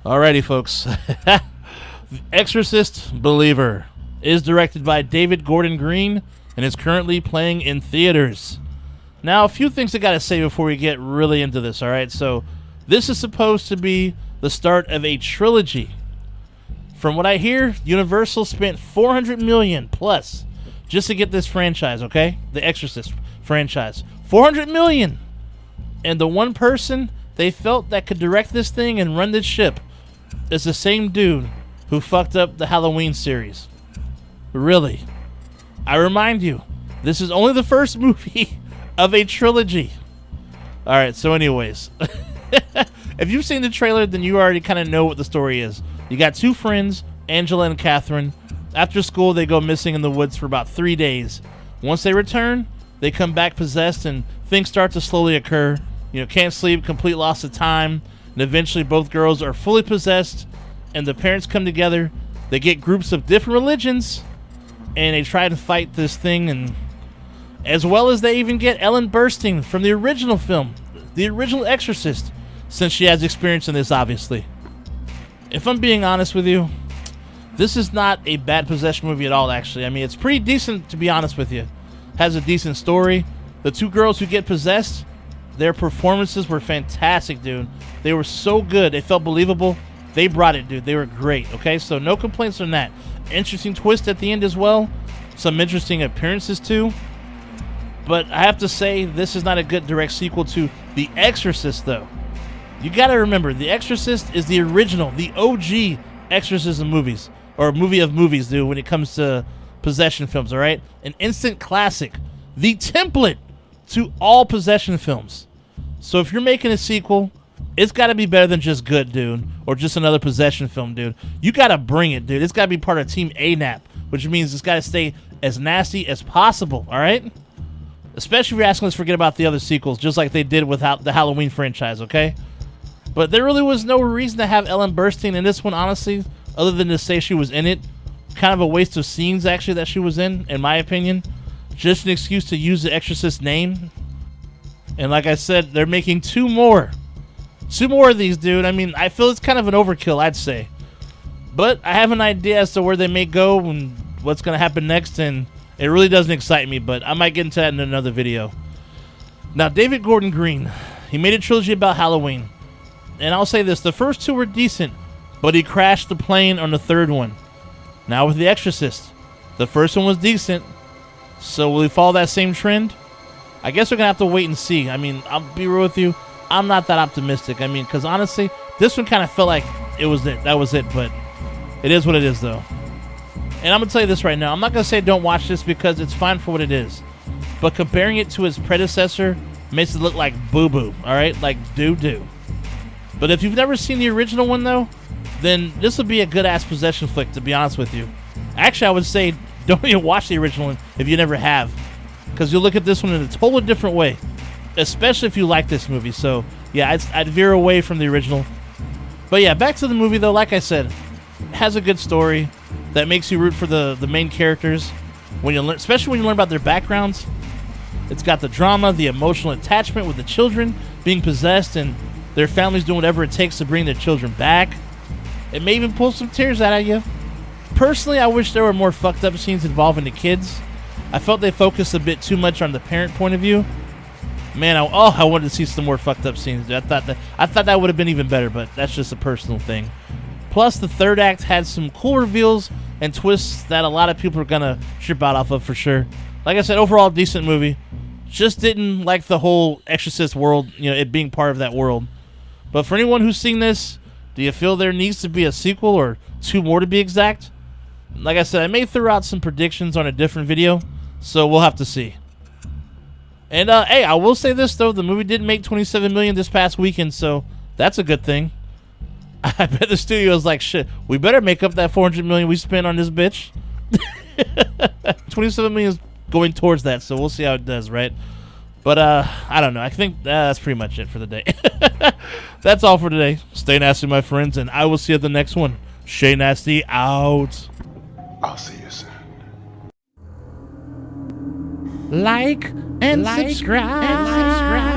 Alrighty, folks. Exorcist Believer is directed by David Gordon Green and is currently playing in theaters. Now, a few things I gotta say before we get really into this, alright? So, this is supposed to be the start of a trilogy. From what I hear, Universal spent $400 million plus just to get this franchise, okay? The Exorcist franchise. $400 million! And the one person they felt that could direct this thing and run this ship is the same dude who fucked up the Halloween series. Really. I remind you, this is only the first movie of a trilogy. Alright, so anyways. If you've seen the trailer, then you already kind of know what the story is. You got two friends, Angela and Catherine. After school, they go missing in the woods for about 3 days. Once they return, they come back possessed and things start to slowly occur. Can't sleep, complete loss of time, and eventually both girls are fully possessed, and the parents come together. They get groups of different religions, and they try to fight this thing, and as well as they even get Ellen Burstyn from the original film, the original Exorcist, since she has experience in this, obviously. If I'm being honest with you, this is not a bad possession movie at all, actually. I mean, it's pretty decent, to be honest with you. Has a decent story. The two girls who get possessed, their performances were fantastic, dude. They were so good. They felt believable. They brought it, dude. They were great, okay? So no complaints on that. Interesting twist at the end as well. Some interesting appearances, too. But I have to say, this is not a good direct sequel to The Exorcist, though. You gotta remember, The Exorcist is the original, the OG exorcism movies. Or movie of movies, dude, when it comes to possession films, alright? An instant classic. The template to all possession films. So if you're making a sequel, it's gotta be better than just good, dude. Or just another possession film, dude. You gotta bring it, dude. It's gotta be part of Team ANAP. Which means it's gotta stay as nasty as possible, alright? Especially if you're asking us to forget about the other sequels, just like they did with the Halloween franchise, okay? But there really was no reason to have Ellen Burstyn in this one, honestly, other than to say she was in it. Kind of a waste of scenes, actually, that she was in my opinion. Just an excuse to use the Exorcist name. And like I said, they're making two more. Two more of these, dude. I mean, I feel it's kind of an overkill, I'd say. But I have an idea as to where they may go and what's going to happen next, and it really doesn't excite me, but I might get into that in another video. Now, David Gordon Green, he made a trilogy about Halloween. And I'll say this, the first two were decent, but he crashed the plane on the third one. Now with The Exorcist, the first one was decent, so will he follow that same trend? I guess we're going to have to wait and see. I mean, I'll be real with you, I'm not that optimistic. I mean, because honestly, this one kind of felt like it was it. That was it, but it is what it is, though. And I'm going to tell you this right now, I'm not going to say don't watch this because it's fine for what it is. But comparing it to its predecessor makes it look like boo-boo, alright? Like doo-doo. But if you've never seen the original one, though, then this would be a good-ass possession flick, to be honest with you. Actually, I would say don't even watch the original one if you never have. Because you'll look at this one in a totally different way. Especially if you like this movie. So, yeah, I'd veer away from the original. But yeah, back to the movie, though. Like I said, it has a good story that makes you root for the main characters. When you learn, especially when you learn about their backgrounds. It's got the drama, the emotional attachment with the children being possessed, and their families doing whatever it takes to bring their children back. It may even pull some tears out of you. Personally, I wish there were more fucked up scenes involving the kids. I felt they focused a bit too much on the parent point of view. Man, I wanted to see some more fucked up scenes. I thought that would have been even better, but that's just a personal thing. Plus, the third act had some cool reveals and twists that a lot of people are gonna trip out off of for sure. Like I said, overall decent movie. Just didn't like the whole Exorcist world, it being part of that world. But for anyone who's seen this, do you feel there needs to be a sequel or two more to be exact? Like I said, I may throw out some predictions on a different video, so we'll have to see. And hey, I will say this though, the movie did make $27 million this past weekend, so that's a good thing. I bet the studio is like, shit, we better make up that $400 million we spent on this bitch. $27 million is going towards that, so we'll see how it does, right? But I don't know. I think that's pretty much it for the day. That's all for today. Stay nasty, my friends, and I will see you at the next one. Shay Nasty out. I'll see you soon. Like and subscribe.